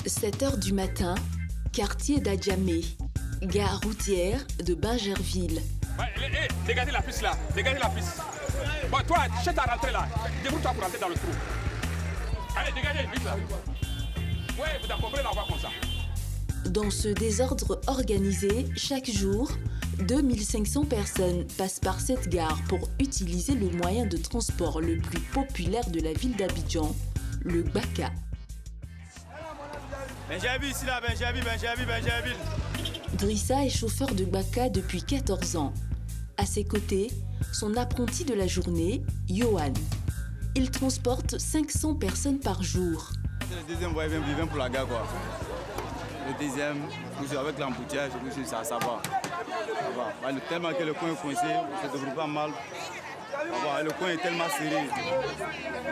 7 heures du matin, quartier d'Adjamé, gare routière de Bingerville. Ouais, dégagez la piste là, dégagez la piste. Bon, toi, cherche à rentrer là. Débrouille-toi pour rentrer dans le trou. Allez, dégagez, vite là. Ouais, vous comprenez la voie comme ça. Dans ce désordre organisé, chaque jour, 2500 personnes passent par cette gare pour utiliser le moyen de transport le plus populaire de la ville d'Abidjan, le Gbaka. Bingerville ici là, Bingerville. Drissa est chauffeur de Gbaka depuis 14 ans. À ses côtés, son apprenti de la journée, Johan. Il transporte 500 personnes par jour. C'est le deuxième voyage, il vient pour la gare quoi. Le deuxième, avec l'embouteillage, ça va. Tellement que le coin est coincé, ça ne devrait pas mal. Le coin est tellement serré.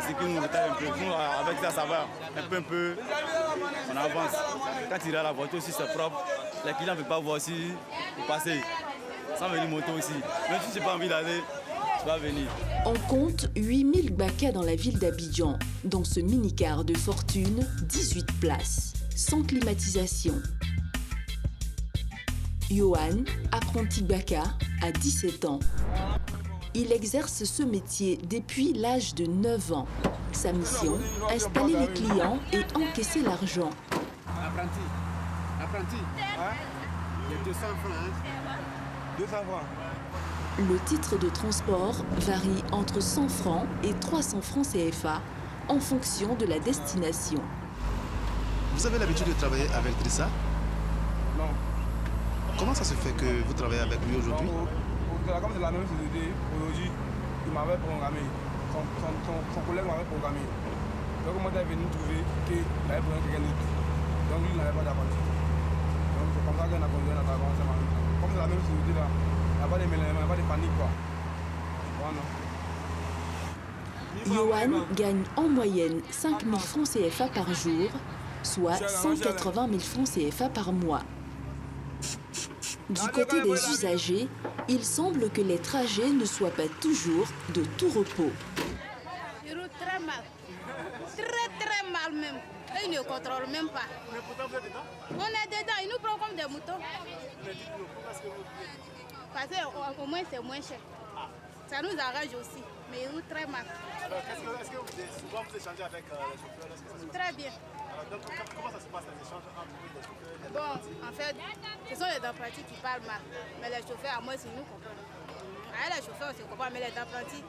C'est qu'il nous retarde un peu. Nous, avec ça va. Un peu, on avance. Quand il est à la voiture aussi, c'est propre. Les clients ne peuvent pas voir si vous passez. Sans venir moto aussi. Même si je n'ai pas envie d'aller, je vais venir. On compte 8000 Gbaka dans la ville d'Abidjan. Dans ce mini-car de fortune, 18 places, sans climatisation. Johan, apprenti Gbaka, a 17 ans. Il exerce ce métier depuis l'âge de 9 ans. Sa mission, installer les clients et encaisser l'argent. Apprenti. Il y a 200 francs. 200 francs. Le titre de transport varie entre 100 francs et 300 francs CFA en fonction de la destination. Vous avez l'habitude de travailler avec Drissa? Non. Comment ça se fait que vous travaillez avec lui aujourd'hui? Comme c'est la même société, aujourd'hui, il m'avait programmé. Son collègue m'avait programmé. Donc moi, j'avais venu trouver qu'il avait programmé quelqu'un d'autre. Donc lui, il n'avait pas d'apprenti. Donc c'est comme ça qu'on a conduit notre avancement. Comme c'est la même société là, il n'y a pas de mélange, il n'y a pas de panique quoi. Voilà. Johan gagne en moyenne 5 000 francs CFA par jour, soit 180 000 francs CFA par mois. Du côté des usagers, il semble que les trajets ne soient pas toujours de tout repos. Il roule très mal. Très mal même. Et il ne contrôle même pas. Mais pourtant vous êtes dedans? On est dedans, il nous prend comme des moutons. Mais dites-nous, pourquoi est-ce que vous voulez? Parce qu'au moins c'est moins cher. Ça nous arrange aussi, mais il roule très mal. Alors est-ce que souvent vous échangez avec les chauffeurs? Très bien. Alors, donc, comment ça se passe les échanges entre les chauffeurs et les Bon, en fait, ce sont les apprentis qui parlent mal. Mais les chauffeurs, à moi, c'est nous comprennent. Les chauffeurs, on se comprend, mais les apprentis,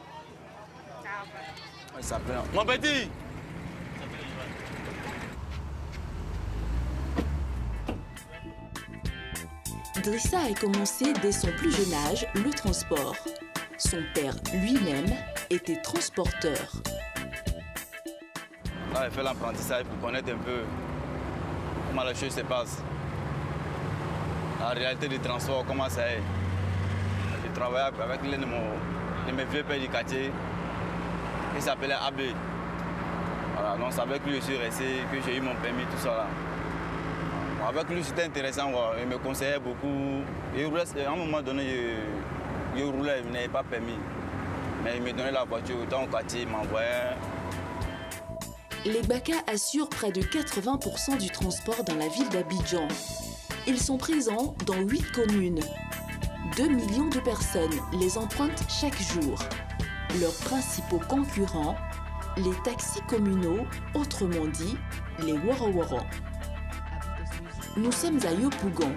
ça va. Mon petit! Drissa a commencé dès son plus jeune âge le transport. Son père lui-même était transporteur. Là, il fait l'apprentissage pour connaître un peu comment les choses se passent. La réalité du transport, comment ça est. Je travaillais avec l'un de mes vieux pères du quartier qui s'appelait Abbé. Voilà, donc c'est avec lui que je suis resté, que j'ai eu mon permis, tout ça là. Avec lui, c'était intéressant, il me conseillait beaucoup. À un moment donné, je roulais, il n'avait pas permis. Mais il me donnait la voiture, autant au quartier, il m'envoyait. Les Gbaka assurent près de 80% du transport dans la ville d'Abidjan. Ils sont présents dans 8 communes. 2 millions de personnes les empruntent chaque jour. Leurs principaux concurrents, les taxis communaux, autrement dit, les Woro-Woro. Nous sommes à Yopougon.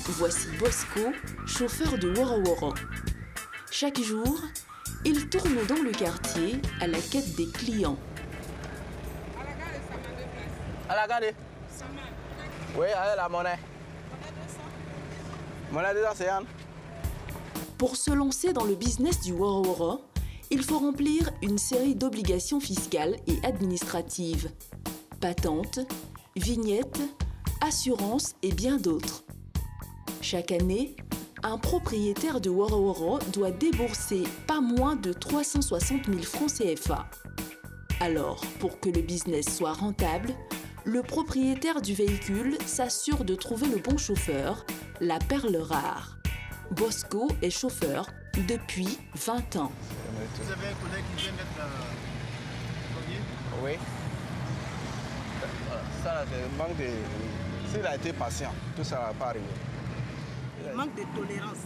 Voici Bosco, chauffeur de Woro-Woro. Chaque jour, il tourne dans le quartier à la quête des clients. À la gare? Oui, avec la monnaie. Monnaie 200, c'est Yann. Pour se lancer dans le business du Woro-Woro, il faut remplir une série d'obligations fiscales et administratives. Patente, vignettes, assurance et bien d'autres. Chaque année, un propriétaire de Woro-Woro doit débourser pas moins de 360 000 francs CFA. Alors, pour que le business soit rentable, le propriétaire du véhicule s'assure de trouver le bon chauffeur, la perle rare. Bosco est chauffeur depuis 20 ans. Vous avez un collègue qui vient d'être commis? Oui. Ça Voilà, c'est le manque de... S'il a été patient, tout ça ne va pas arriver. Il manque de tolérance.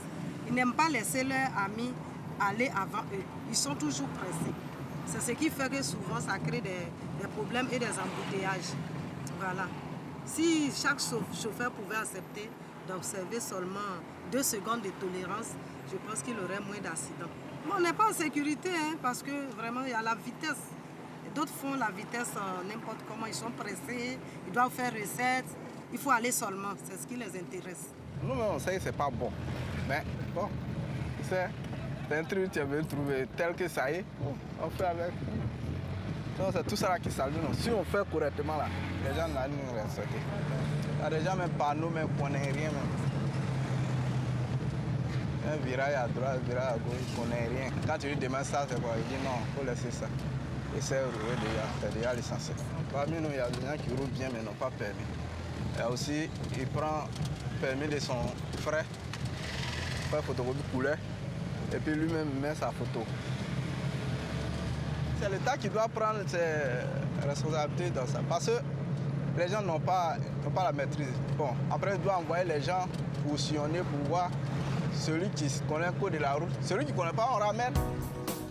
Ils n'aiment pas laisser leurs amis aller avant eux. Ils sont toujours pressés. C'est ce qui fait que souvent ça crée des problèmes et des embouteillages. Voilà. Si chaque chauffeur pouvait accepter d'observer seulement 2 secondes de tolérance, je pense qu'il aurait moins d'accidents. Mais on n'est pas en sécurité, hein, parce que vraiment il y a la vitesse. D'autres font la vitesse n'importe comment, ils sont pressés, ils doivent faire recette. Il faut aller seulement, c'est ce qui les intéresse. Nous, on sait que ce n'est pas bon. Mais bon, c'est un truc que tu as bien trouvé tel que ça est, on fait avec. C'est tout ça là qui salue. Si on fait correctement, là, les gens n'ont nous respecter. Il y a des gens, même par nous, même qu'on n'ait rien. Même. Un virage à droite, un virage à gauche, qu'on n'ait rien. Quand tu lui demandes ça, c'est quoi? Il dit non, il faut laisser ça. Et c'est rouler déjà, c'est déjà l'essentiel. Parmi nous, il y a des gens qui roulent bien, mais n'ont pas permis. Et aussi, il prend permis de son frère, photocopie couleur, et puis lui-même met sa photo. C'est l'État qui doit prendre ses responsabilités dans ça, parce que les gens n'ont pas la maîtrise. Bon, après, il doit envoyer les gens pour sillonner, pour voir celui qui connaît le code de la route. Celui qui ne connaît pas, on ramène.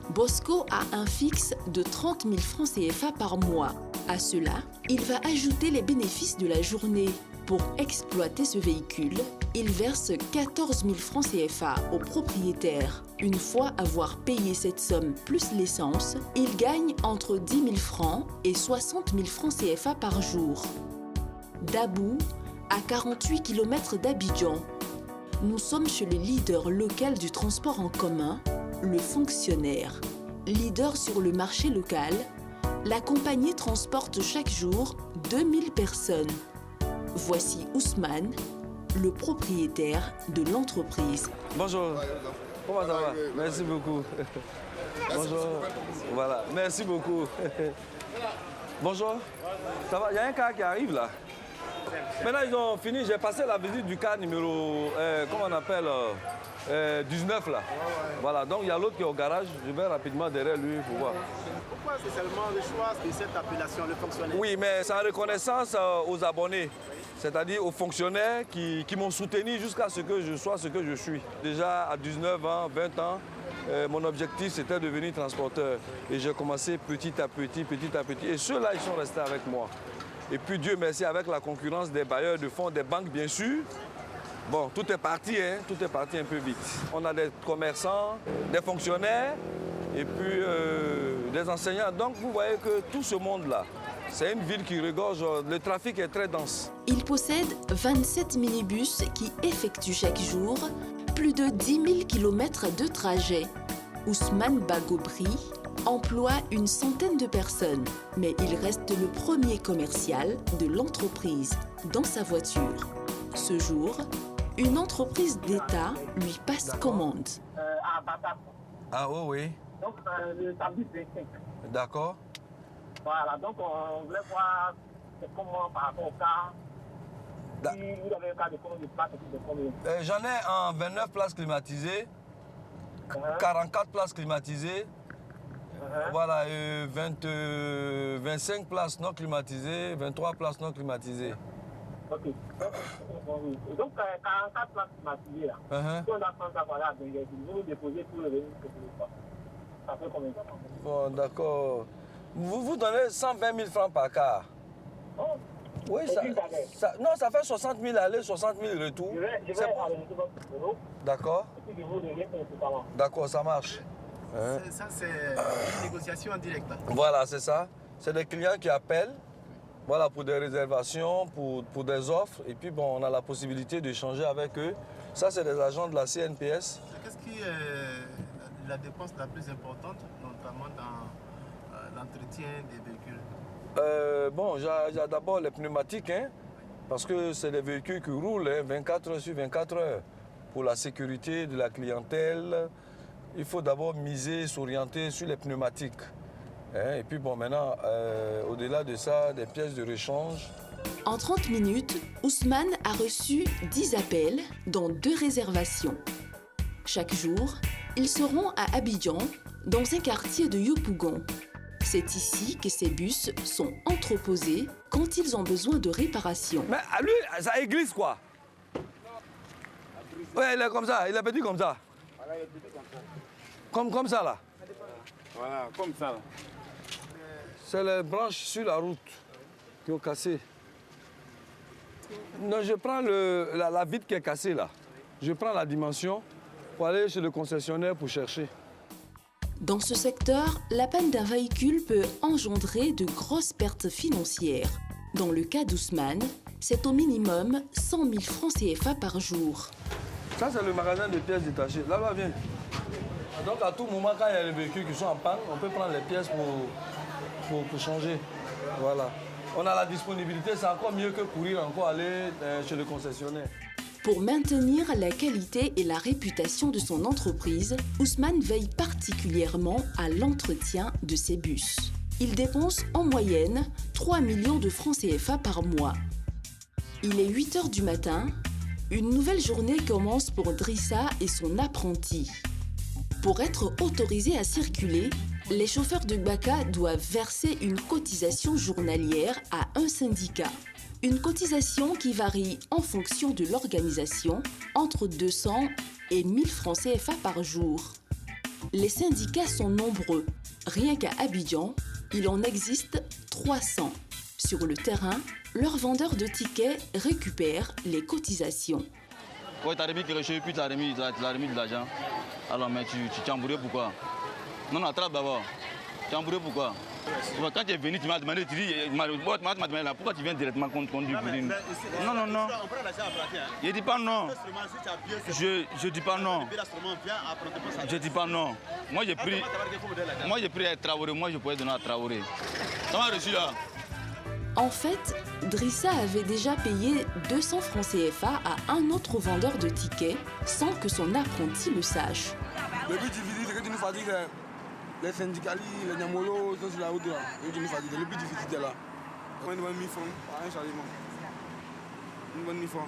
Bosco a un fixe de 30 000 francs CFA par mois. À cela, il va ajouter les bénéfices de la journée. Pour exploiter ce véhicule, il verse 14 000 francs CFA au propriétaire. Une fois avoir payé cette somme plus l'essence, il gagne entre 10 000 francs et 60 000 francs CFA par jour. Dabou, à 48 km d'Abidjan. Nous sommes chez le leader local du transport en commun, le Fonctionnaire. Leader sur le marché local, la compagnie transporte chaque jour 2000 personnes. Voici Ousmane, le propriétaire de l'entreprise. Bonjour, comment ça va? Merci beaucoup. Bonjour, voilà, merci beaucoup. Bonjour, ça va? Il y a un cas qui arrive là. Maintenant ils ont fini, j'ai passé la visite du cas numéro, comment on appelle, 19 là. Voilà, donc il y a l'autre qui est au garage, je vais rapidement derrière lui pour voir. Pourquoi c'est seulement le choix de cette appellation, le fonctionnaire? Oui, mais c'est en reconnaissance aux abonnés, c'est-à-dire aux fonctionnaires qui m'ont soutenu jusqu'à ce que je sois ce que je suis. Déjà à 19 ans, 20 ans, mon objectif c'était de devenir transporteur. Et j'ai commencé petit à petit. Et ceux-là, ils sont restés avec moi. Et puis Dieu merci, avec la concurrence des bailleurs de fonds, des banques bien sûr, bon, tout est parti un peu vite. On a des commerçants, des fonctionnaires et puis des enseignants. Donc vous voyez que tout ce monde-là, c'est une ville qui regorge, le trafic est très dense. Il possède 27 minibus qui effectuent chaque jour plus de 10 000 km de trajet. Ousmane Bagobri emploie une centaine de personnes, mais il reste le premier commercial de l'entreprise dans sa voiture. Ce jour, une entreprise d'État lui passe commande. Ah oui. Donc le samedi 25. D'accord. Voilà, donc on voulait voir comment par rapport au cas. Si vous avez un cas de combien de places, de combien? J'en ai en 29 places climatisées, 44 places climatisées. Voilà, 25 places non climatisées, 23 places non climatisées. Ok. Et donc, 44 places climatisées là. Si on a 30 ans, voilà, vous nous déposez pour le venir. Ça fait combien de temps? Bon, d'accord. Vous donnez 120 000 francs par car. Oh. Oui, non, ça fait 60 000 aller, 60 000 retour. Je vais enregistrer votre numéro. D'accord. Et puis je vous reviens principalement. D'accord, ça marche. Ça, c'est une négociation en direct. Là. Voilà, c'est ça. C'est des clients qui appellent, voilà, pour des réservations, pour des offres. Et puis, bon, on a la possibilité d'échanger avec eux. Ça, c'est des agents de la CNPS. Qu'est-ce qui est la dépense la plus importante, notamment dans l'entretien des véhicules? Bon, j'ai d'abord les pneumatiques, hein, parce que c'est des véhicules qui roulent 24 heures sur 24 heures. Pour la sécurité de la clientèle, il faut d'abord miser, s'orienter sur les pneumatiques. Et puis bon, maintenant, au-delà de ça, des pièces de rechange. En 30 minutes, Ousmane a reçu 10 appels, dont 2 réservations. Chaque jour, ils seront à Abidjan, dans un quartier de Yopougon. C'est ici que ces bus sont entreposés quand ils ont besoin de réparation. Mais à lui, ça église quoi? Ouais, il est comme ça, il est petit comme ça. Comme ça là. Voilà, comme ça. C'est les branches sur la route qui ont cassé. Non, je prends la vitre qui est cassée là. Je prends la dimension pour aller chez le concessionnaire pour chercher. Dans ce secteur, la panne d'un véhicule peut engendrer de grosses pertes financières. Dans le cas d'Ousmane, c'est au minimum 100 000 francs CFA par jour. Ça, c'est le magasin de pièces détachées. Là, viens. Donc, à tout moment, quand il y a les véhicules qui sont en panne, on peut prendre les pièces pour changer. Voilà. On a la disponibilité, c'est encore mieux que courir encore aller chez le concessionnaire. Pour maintenir la qualité et la réputation de son entreprise, Ousmane veille particulièrement à l'entretien de ses bus. Il dépense en moyenne 3 millions de francs CFA par mois. Il est 8 h du matin. Une nouvelle journée commence pour Drissa et son apprenti. Pour être autorisés à circuler, les chauffeurs de Gbaka doivent verser une cotisation journalière à un syndicat. Une cotisation qui varie en fonction de l'organisation, entre 200 et 1000 francs CFA par jour. Les syndicats sont nombreux. Rien qu'à Abidjan, il en existe 300. Sur le terrain, leurs vendeurs de tickets récupèrent les cotisations. Ouais, tu as remis quelque chose, puis tu as remis de l'argent. Alors, mais tu t'es embrouillé pourquoi? Non, attrape d'abord. Tu es embrouillé pourquoi? Quand tu es venu, tu m'as demandé, tu dis, pourquoi tu viens directement conduire? Non. Je dis pas non. Je dis pas non. Je dis pas non. Moi, j'ai pris à Traoré. Moi, je pourrais donner à Traoré. Ça m'a reçu là. En fait, Drissa avait déjà payé 200 francs CFA à un autre vendeur de tickets sans que son apprenti le sache. Le but difficile, c'est que tu nous fatigues. Les syndicalistes, les Niamolos sont sur la route là. Et tu nous fatigues. Le but difficile, c'est là. Une bonne mi-franc, un chargement. Une bonne mi-franc.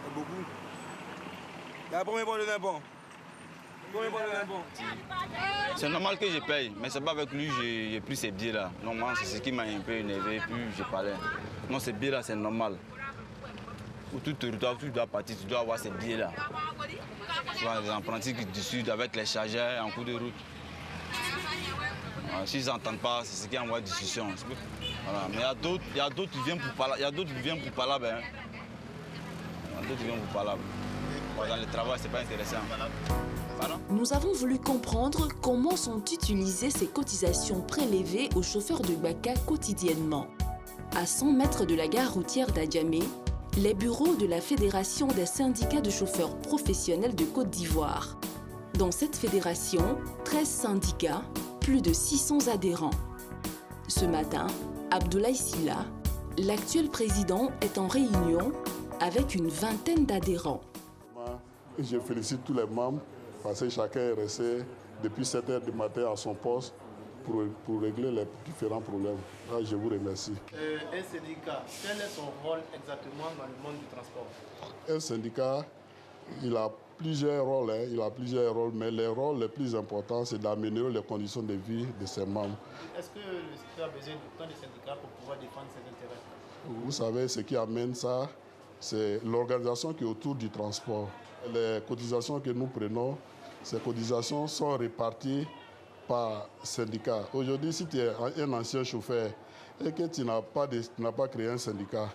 C'est beaucoup. La première fois de l'impôt. C'est normal que je paye, mais c'est pas avec lui que j'ai pris ces billets-là. Normalement, c'est ce qui m'a un peu énervé, puis je parlais. Non, ces billets-là, c'est normal. Où tu dois partir, tu dois avoir ces billets-là. Tu vois, les apprentis qui discutent avec les chargeurs en cours de route. S'ils n'entendent pas, c'est ce qui envoie discussion. Voilà. Mais il y a d'autres qui viennent pour parler. Il y a d'autres qui viennent pour parler. Dans le travail, c'est pas intéressant. Nous avons voulu comprendre comment sont utilisées ces cotisations prélevées aux chauffeurs de Gbaka quotidiennement. À 100 mètres de la gare routière d'Adjamé, les bureaux de la Fédération des syndicats de chauffeurs professionnels de Côte d'Ivoire. Dans cette fédération, 13 syndicats, plus de 600 adhérents. Ce matin, Abdoulaye Sylla, l'actuel président, est en réunion avec une vingtaine d'adhérents. Je félicite tous les membres parce que chacun est resté depuis 7 h du matin à son poste pour régler les différents problèmes. Là, je vous remercie. Un syndicat, quel est son rôle exactement dans le monde du transport? Un syndicat, il a plusieurs rôles, mais les rôles les plus importants, c'est d'améliorer les conditions de vie de ses membres. Est-ce que le secteur a besoin d'autant de syndicats pour pouvoir défendre ses intérêts? Vous savez, ce qui amène ça, c'est l'organisation qui est autour du transport. Les cotisations que nous prenons, ces cotisations sont réparties par syndicat. Aujourd'hui, si tu es un ancien chauffeur et que tu n'as pas créé un syndicat,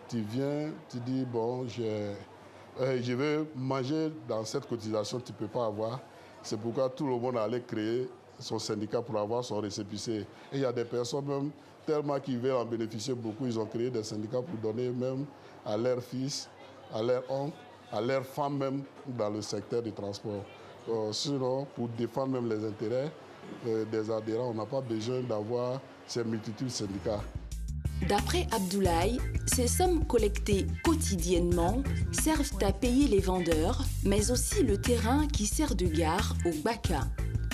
tu viens, tu dis, bon, je vais manger dans cette cotisation, tu ne peux pas avoir. C'est pourquoi tout le monde allait créer son syndicat pour avoir son récépissé. Et il y a des personnes même, tellement qui veulent en bénéficier beaucoup, ils ont créé des syndicats pour donner même à leurs fils, à leurs oncles, à leurs femmes même dans le secteur du transport. Sinon, pour défendre même les intérêts des adhérents, on n'a pas besoin d'avoir ces multitudes de syndicats. D'après Abdoulaye, ces sommes collectées quotidiennement servent à payer les vendeurs, mais aussi le terrain qui sert de gare au Gbaka.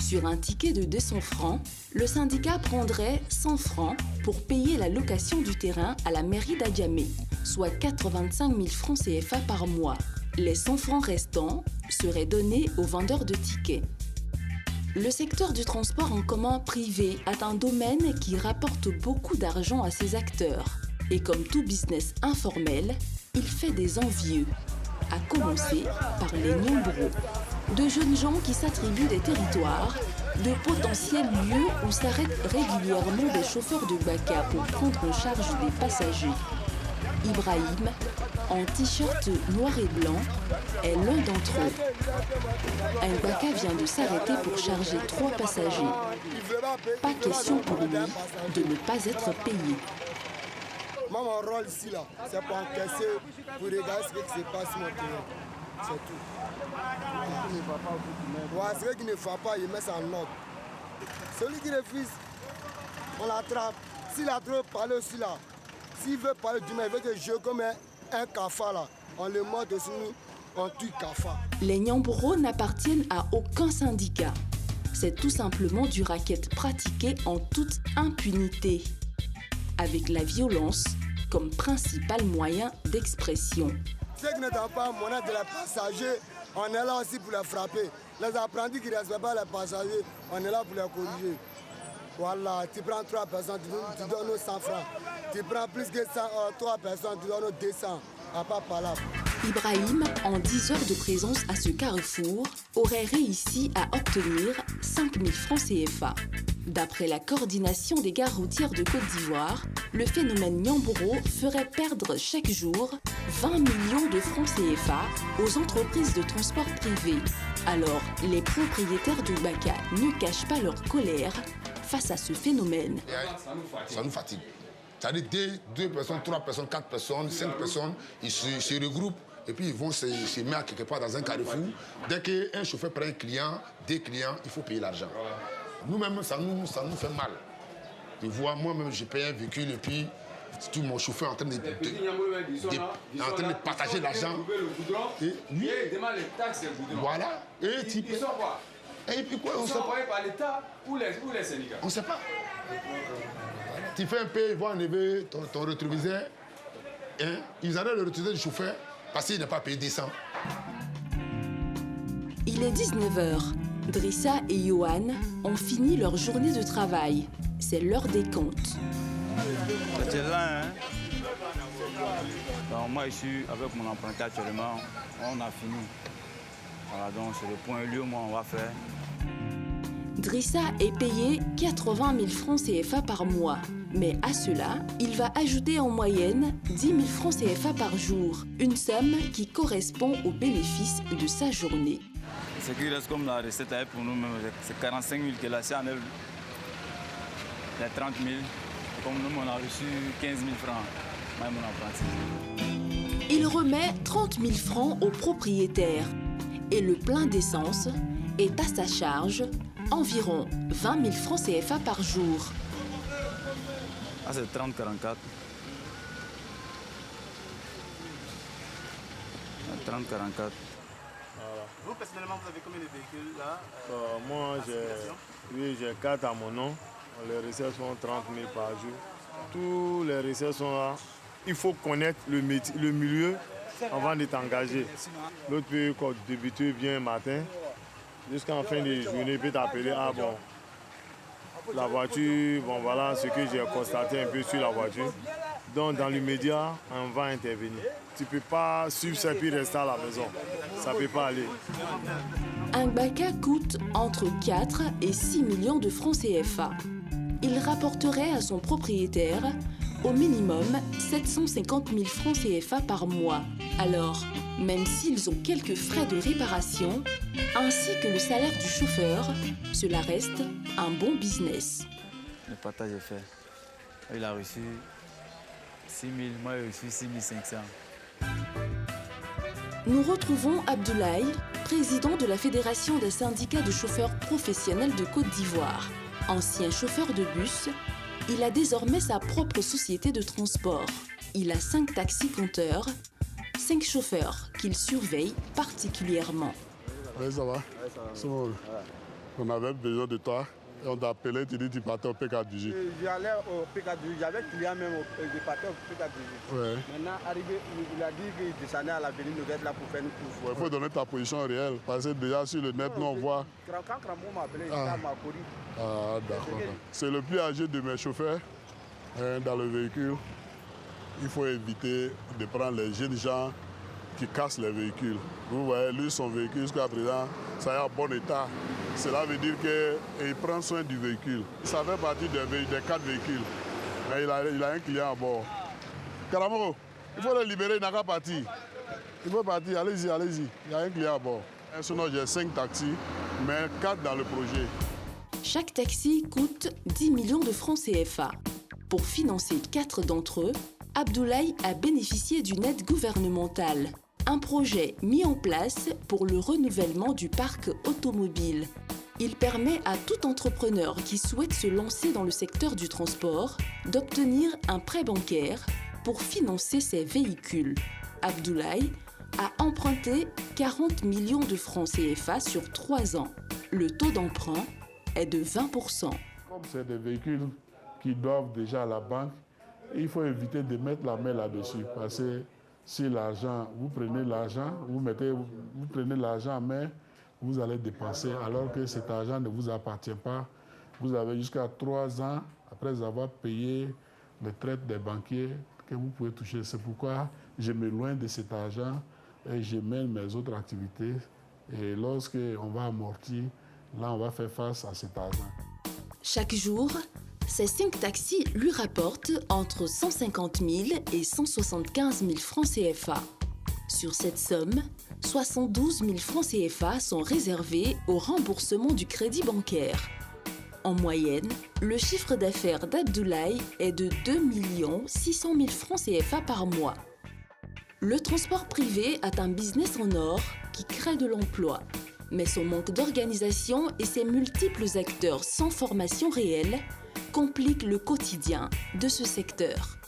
Sur un ticket de 200 francs, le syndicat prendrait 100 francs pour payer la location du terrain à la mairie d'Adjamé, soit 85 000 francs CFA par mois. Les 100 francs restants seraient donnés aux vendeurs de tickets. Le secteur du transport en commun privé est un domaine qui rapporte beaucoup d'argent à ses acteurs. Et comme tout business informel, il fait des envieux, à commencer par les Nyambro, de jeunes gens qui s'attribuent des territoires, de potentiels lieux où s'arrêtent régulièrement des chauffeurs de Baka pour prendre en charge des passagers. Ibrahim, en t-shirt noir et blanc, est l'un d'entre eux. Un Baka vient de s'arrêter pour charger 3 passagers. Pas question pour lui de ne pas être payé. Moi, mon rôle ici, là, c'est pour encaisser, pour regarder ce qui se passe sur mon terrain. C'est tout. Ce qui ne va pas, il met ça en ordre. Celui qui refuse, on l'attrape. S'il a trop parlé aussi là, s'il veut parler du mal, il veut que je joue comme un cafard là. On le mord dessus nous, on tue cafard. Les Nyambro n'appartiennent à aucun syndicat. C'est tout simplement du racket pratiqué en toute impunité, avec la violence comme principal moyen d'expression. Ceux qui ne donnent pas monnaie de les passagers, on est là aussi pour les frapper. Les apprentis qui ne respectent pas les passagers, on est là pour les corriger. Voilà, tu prends 3 personnes, tu donnes 100 francs. Tu prends plus que 3 personnes, tu donnes 200. À pas palabre. Ibrahim, en 10 heures de présence à ce carrefour, aurait réussi à obtenir 5 000 francs CFA. D'après la coordination des gares routières de Côte d'Ivoire, le phénomène Nyambro ferait perdre chaque jour 20 millions de francs CFA aux entreprises de transport privé. Alors, les propriétaires de Baka ne cachent pas leur colère face à ce phénomène. Ça nous fatigue. C'est-à-dire 2 personnes, 3 personnes, 4 personnes, 5 personnes, ils se regroupent et puis ils vont se mettre quelque part dans un carrefour. Dès qu'un chauffeur prend un client, 2 clients, il faut payer l'argent. Nous-mêmes, ça nous fait mal. Tu vois, moi-même, je paye un véhicule et puis c'est tout mon chauffeur en train de partager l'argent. Et lui, voilà. Et tu payes. Et puis quoi, on sait pas. Par l'État ou les syndicats? On ne sait pas. Tu fais un peu, ils vont enlever ton rétroviseur. Hein? Ils enlèvent le rétroviseur du chauffeur parce qu'il n'a pas payé 200. Il est 19h. Drissa et Johan ont fini leur journée de travail. C'est l'heure des comptes. C'est là, hein? Donc, moi, je suis avec mon apprenti actuellement. On a fini. Voilà, donc c'est le point lieu, moi, on va faire. Drissa est payé 80 000 francs CFA par mois. Mais à cela, il va ajouter en moyenne 10 000 francs CFA par jour. Une somme qui correspond au bénéfice de sa journée. Ce qui reste comme la recette pour nous-mêmes, c'est 45 000 que là, c'est en œuvre. Il y a 30 000. Comme nous, on a reçu 15 000 francs. Moi, mon apprenti. Il remet 30 000 francs au propriétaire. Et le plein d'essence est à sa charge environ 20 000 francs CFA par jour. Ah, c'est 30-44. 30-44. Voilà. Vous, personnellement, vous avez combien de véhicules là moi, j'ai 4 à mon nom. Les recettes sont 30 000 par jour. Tous les recettes sont là. Il faut connaître le milieu avant d'être engagé. L'autre peut débuter bien le matin. Jusqu'en fin de journée, il peut t'appeler. Ah bon, la voiture, bon voilà ce que j'ai constaté un peu sur la voiture. Donc dans l'immédiat, on va intervenir. Tu ne peux pas suivre ça puis rester à la maison. Ça ne peut pas aller. Un Baka coûte entre 4 et 6 millions de francs CFA. Il rapporterait à son propriétaire au minimum 750 000 francs CFA par mois. Alors, même s'ils ont quelques frais de réparation, ainsi que le salaire du chauffeur, cela reste un bon business. Le partage est fait. Il a reçu 6 000, moi j'ai reçu 6 500. Nous retrouvons Abdoulaye, président de la Fédération des syndicats de chauffeurs professionnels de Côte d'Ivoire. Ancien chauffeur de bus, il a désormais sa propre société de transport. Il a 5 taxis-compteurs, 5 chauffeurs qu'il surveille particulièrement. Oui, ça va. On avait besoin de toi. Et on t'a appelé, tu dis tu partais au PK18. J'allais au PK18, j'avais client même je partais au PK18. Ouais. Maintenant, arrivé, il a dit qu'il descendait à l'avenue Nouvelle là pour faire une course. Il faut donner ta position réelle, parce que déjà sur le net, nous on voit... Quand Cramon m'a appelé, il m'a couru. Ah, d'accord. C'est le plus âgé de mes chauffeurs dans le véhicule. Il faut éviter de prendre les jeunes gens qui cassent les véhicules. Vous voyez, lui, son véhicule, jusqu'à présent, ça est en bon état. Cela veut dire qu'il prend soin du véhicule. Ça fait partie des 4 véhicules. Mais il a un client à bord. Karamo, il faut le libérer, il n'a qu'à partir. Il faut partir, allez-y, allez-y. Il y a un client à bord. Sinon, j'ai 5 taxis, mais 4 dans le projet. Chaque taxi coûte 10 millions de francs CFA. Pour financer 4 d'entre eux, Abdoulaye a bénéficié d'une aide gouvernementale. Un projet mis en place pour le renouvellement du parc automobile. Il permet à tout entrepreneur qui souhaite se lancer dans le secteur du transport d'obtenir un prêt bancaire pour financer ses véhicules. Abdoulaye a emprunté 40 millions de francs CFA sur 3 ans. Le taux d'emprunt est de 20%. Comme c'est des véhicules qui doivent déjà à la banque, il faut éviter de mettre la main là-dessus. Parce que si l'argent, vous prenez l'argent, vous prenez l'argent en main, vous allez dépenser alors que cet argent ne vous appartient pas. Vous avez jusqu'à 3 ans, après avoir payé les traites des banquiers, que vous pouvez toucher. C'est pourquoi je m'éloigne de cet argent et je mène mes autres activités. Et lorsqu'on va amortir, là, on va faire face à cet argent. Chaque jour, ces 5 taxis lui rapportent entre 150 000 et 175 000 francs CFA. Sur cette somme, 72 000 francs CFA sont réservés au remboursement du crédit bancaire. En moyenne, le chiffre d'affaires d'Abdoulaye est de 2 600 000 francs CFA par mois. Le transport privé est un business en or qui crée de l'emploi. Mais son manque d'organisation et ses multiples acteurs sans formation réelle compliquent le quotidien de ce secteur.